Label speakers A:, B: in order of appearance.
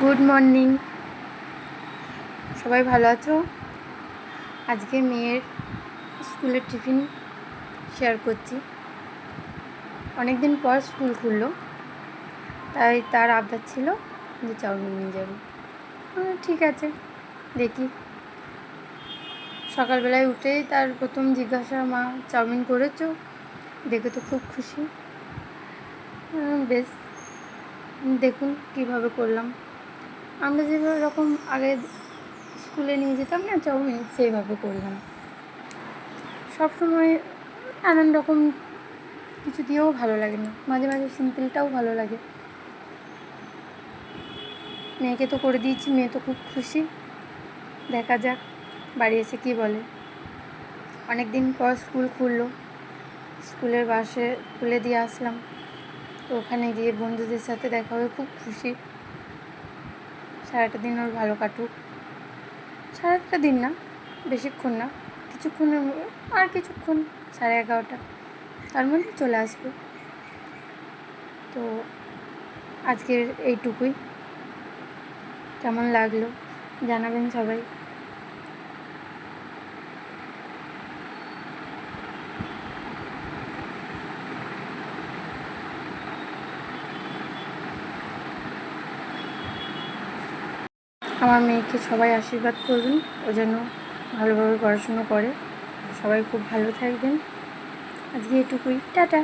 A: Good morning, সবাই ভালো আছো? আজকে মেয়ের স্কুলের টিফিন শেয়ার করছি। অনেক দিন পর স্কুল খুললো, তাই তার আবদার ছিল যে চাউমিন নিয়ে যাবে। ঠিক আছে, দেখি। সকালবেলায় উঠেই তার প্রথম জিজ্ঞাসা, মা চাউমিন করেছো? দেখে তো খুব খুশি। বেশ, দেখুন কীভাবে করলাম। আমরা যেভাবে রকম আগে স্কুলে নিয়ে যেতাম না চাউমিন, সেইভাবে করলাম। সবসময় নানান রকম কিছু দিয়েও ভালো লাগে না, মাঝে মাঝে সিম্পলটাও ভালো লাগে। মেয়েকে তো করে দিয়েছি, মেয়ে তো খুব খুশি। দেখা যাক বাড়ি এসে কী বলে। অনেক দিন পর স্কুল খুললো, স্কুলের বাসে তুলে দিয়ে আসলাম। তো ওখানে গিয়ে বন্ধুদের সাথে দেখা হয়ে খুব খুশি। সারাটা দিন ওর ভালো কাটুক। সারাটা দিন না, বেশিক্ষণ না, কিছুক্ষণের আর কিছুক্ষণ, 11:30, তার মধ্যে চলে আসবে। তো আজকের এইটুকুই। কেমন লাগলো জানাবেন সবাই। আমার মেয়েকে সবাই আশীর্বাদ করবেন, ও যেন ভালোভাবে পড়াশুনো করে। সবাই খুব ভালো থাকবেন। আজকে এটুকুই, টাটা।